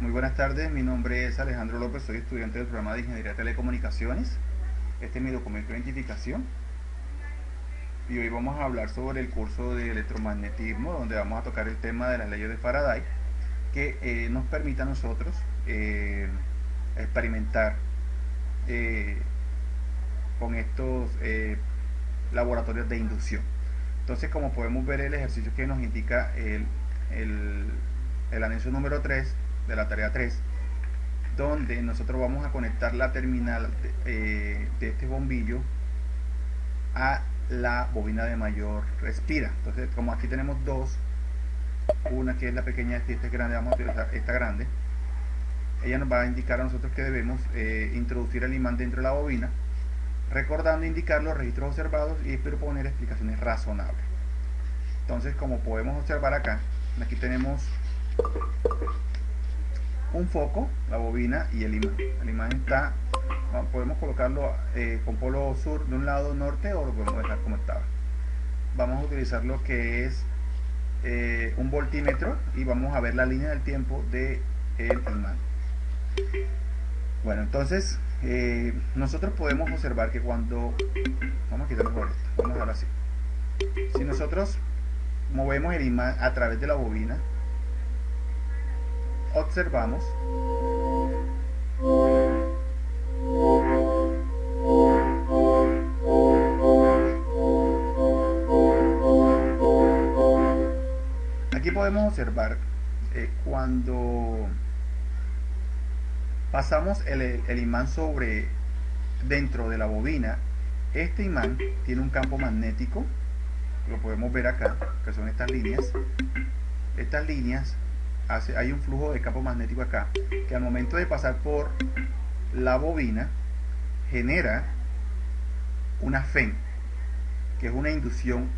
Muy buenas tardes, mi nombre es Alejandro López, soy estudiante del programa de Ingeniería de Telecomunicaciones. Este es mi documento de identificación y hoy vamos a hablar sobre el curso de electromagnetismo, donde vamos a tocar el tema de las leyes de Faraday, que nos permite a nosotros experimentar eh, con estos laboratorios de inducción. Entonces, como podemos ver, el ejercicio que nos indica el, el anexo número 3 de la tarea 3, donde nosotros vamos a conectar la terminal de este bombillo a la bobina de mayor respira. Entonces, como aquí tenemos dos, una que es la pequeña y esta es grande, vamos a utilizar esta grande. Ella nos va a indicar a nosotros que debemos introducir el imán dentro de la bobina, recordando indicar los registros observados y proponer explicaciones razonables. Entonces, como podemos observar acá, aquí tenemos un foco, la bobina y el imán. El imán está, podemos colocarlo con polo sur de un lado, norte, o lo podemos dejar como estaba. Vamos a utilizar lo que es un voltímetro y vamos a ver la línea del tiempo del imán. Bueno, entonces nosotros podemos observar que cuando vamos a quitar mejor esto, vamos a dejarlo así. Si nosotros movemos el imán a través de la bobina, observamos aquí podemos observar cuando pasamos el imán sobre dentro de la bobina, este imán tiene un campo magnético, lo podemos ver acá, que son estas líneas. Estas líneas hay un flujo de campo magnético acá, que al momento de pasar por la bobina genera una FEM, que es una inducción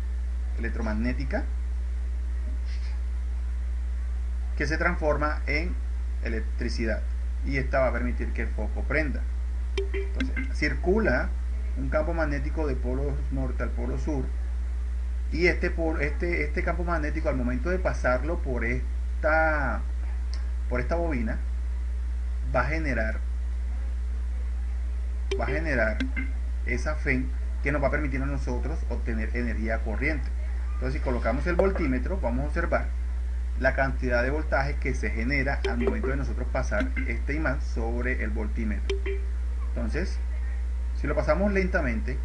electromagnética que se transforma en electricidad, y esta va a permitir que el foco prenda. Entonces circula un campo magnético de polo norte al polo sur, y este campo magnético, al momento de pasarlo por esta bobina, va a generar esa FEM que nos va a permitir a nosotros obtener energía corriente. Entonces, si colocamos el voltímetro, vamos a observar la cantidad de voltaje que se genera al momento de nosotros pasar este imán sobre el voltímetro. Entonces, si lo pasamos lentamente,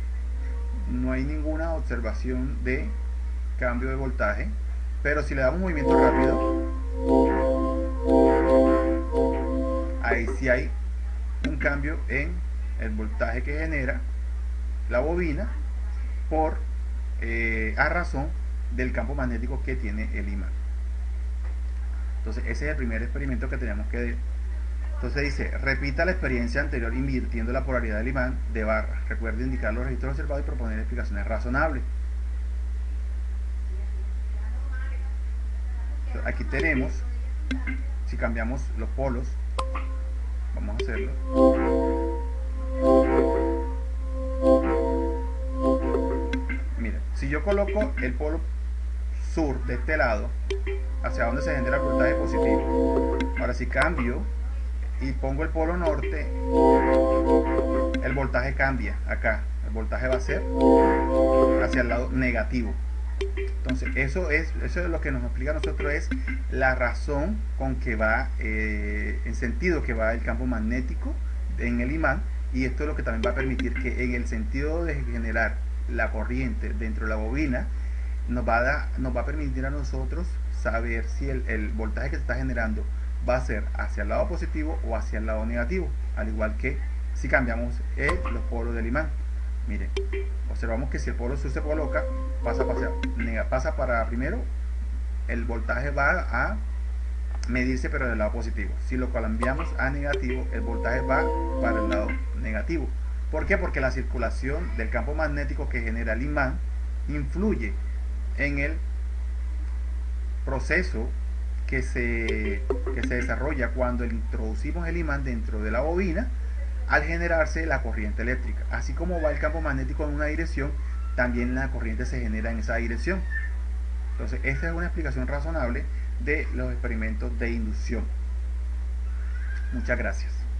no hay ninguna observación de cambio de voltaje, pero si le damos movimiento rápido, ahí sí hay un cambio en el voltaje que genera la bobina a razón del campo magnético que tiene el imán. Entonces ese es el primer experimento que tenemos que... Entonces dice, repita la experiencia anterior invirtiendo la polaridad del imán de barra. Recuerde indicar los registros observados y proponer explicaciones razonables. Entonces, aquí tenemos, si cambiamos los polos, vamos a hacerlo. Mira, si yo coloco el polo sur de este lado, hacia donde se genera el voltaje positivo, ahora si cambio y pongo el polo norte, el voltaje cambia acá, el voltaje va a ser hacia el lado negativo. Entonces eso es lo que nos explica a nosotros, es la razón con que va, en sentido que va el campo magnético en el imán, y esto es lo que también va a permitir que en el sentido de generar la corriente dentro de la bobina nos va a permitir a nosotros saber si el voltaje que se está generando va a ser hacia el lado positivo o hacia el lado negativo, al igual que si cambiamos los polos del imán. Miren, observamos que si el polo sur se coloca, pasa para primero, el voltaje va a medirse pero del lado positivo. Si lo cambiamos a negativo, el voltaje va para el lado negativo. ¿Por qué? Porque la circulación del campo magnético que genera el imán influye en el proceso que se desarrolla cuando introducimos el imán dentro de la bobina, al generarse la corriente eléctrica. Así como va el campo magnético en una dirección, también la corriente se genera en esa dirección. Entonces esta es una explicación razonable de los experimentos de inducción. Muchas gracias.